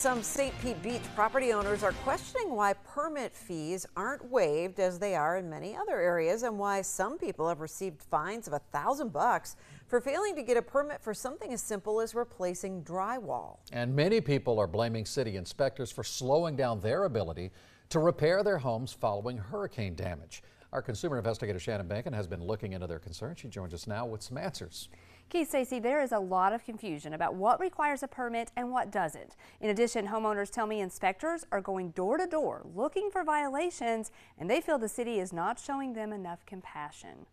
Some St. Pete Beach property owners are questioning why permit fees aren't waived as they are in many other areas, and why some people have received fines of $1,000 for failing to get a permit for something as simple as replacing drywall. And many people are blaming city inspectors for slowing down their ability to repair their homes following hurricane damage. Our consumer investigator Shannon Bacon has been looking into their concerns. She joins us now with some answers. Keith, Stacey, there is a lot of confusion about what requires a permit and what doesn't. In addition, homeowners tell me inspectors are going door to door looking for violations, and they feel the city is not showing them enough compassion.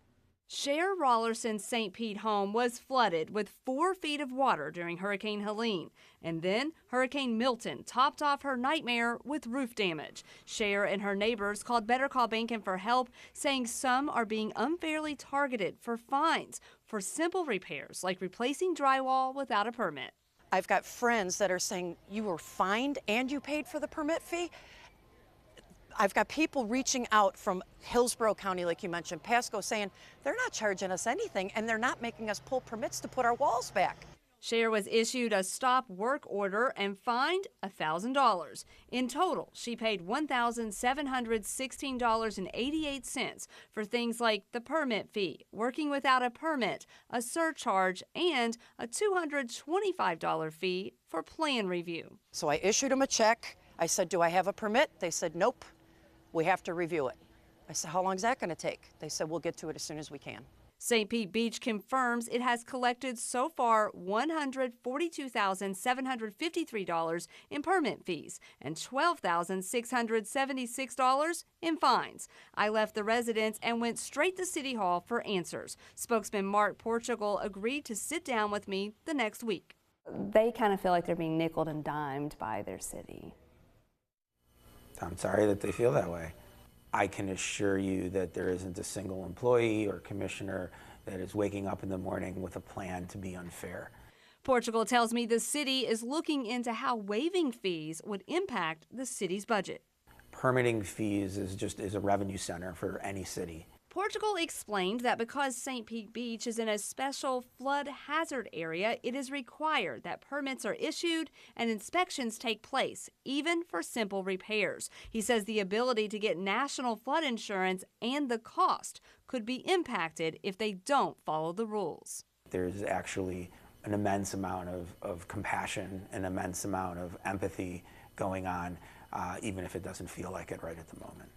Cher Rollerson's St. Pete home was flooded with 4 feet of water during Hurricane Helene. And then Hurricane Milton topped off her nightmare with roof damage. Cher and her neighbors called Better Call Bankin for help, saying some are being unfairly targeted for fines for simple repairs like replacing drywall without a permit. I've got friends that are saying you were fined and you paid for the permit fee. I've got people reaching out from Hillsborough County, like you mentioned, Pasco, saying they're not charging us anything and they're not making us pull permits to put our walls back. Cher was issued a stop work order and fined $1,000. In total, she paid $1,716.88 for things like the permit fee, working without a permit, a surcharge, and a $225 fee for plan review. So I issued them a check. I said, do I have a permit? They said, nope, we have to review it. I said, how long is that going to take? They said, we'll get to it as soon as we can. St. Pete Beach confirms it has collected so far $142,753 in permit fees and $12,676 in fines. I left the residence and went straight to City Hall for answers. Spokesman Mark Portugal agreed to sit down with me the next week. They kind of feel like they're being nickeled and dimed by their city. I'm sorry that they feel that way. I can assure you that there isn't a single employee or commissioner that is waking up in the morning with a plan to be unfair. Portugal tells me the city is looking into how waiving fees would impact the city's budget. Permitting fees is a revenue center for any city. Portugal explained that because St. Pete Beach is in a special flood hazard area, it is required that permits are issued and inspections take place, even for simple repairs. He says the ability to get national flood insurance and the cost could be impacted if they don't follow the rules. There's actually an immense amount of compassion, an immense amount of empathy going on, even if it doesn't feel like it right at the moment.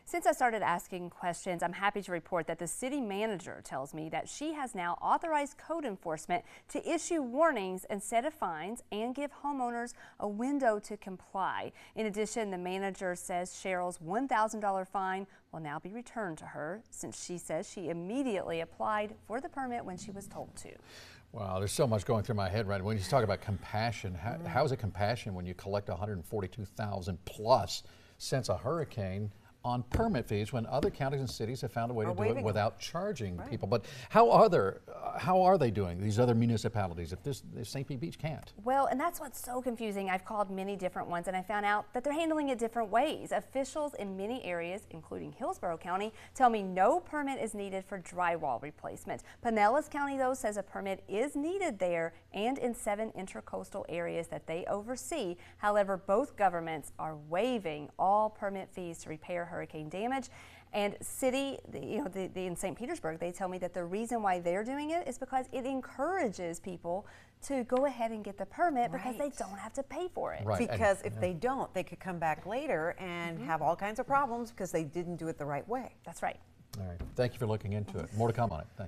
Since I started asking questions, I'm happy to report that the city manager tells me that she has now authorized code enforcement to issue warnings instead of fines and give homeowners a window to comply. In addition, the manager says Cheryl's $1,000 fine will now be returned to her, since she says she immediately applied for the permit when she was told to. Wow, there's so much going through my head right when you talk about compassion. How is it compassion when you collect $142,000 plus since a hurricane on permit fees when other counties and cities have found a way to do it without charging people? But how are they doing, these other municipalities, if St. Pete Beach can't? Well, and that's what's so confusing. I've called many different ones and I found out that they're handling it different ways. Officials in many areas, including Hillsborough County, tell me no permit is needed for drywall replacement. Pinellas County, though, says a permit is needed there and in 7 intercoastal areas that they oversee. However, both governments are waiving all permit fees to repair hurricane damage. And city, in St. Petersburg, they tell me that the reason why they're doing it is because it encourages people to go ahead and get the permit because they don't have to pay for it. Right. Because if they don't, they could come back later and have all kinds of problems because they didn't do it the right way. That's right. All right. Thank you for looking into it. More to come on it. Thanks.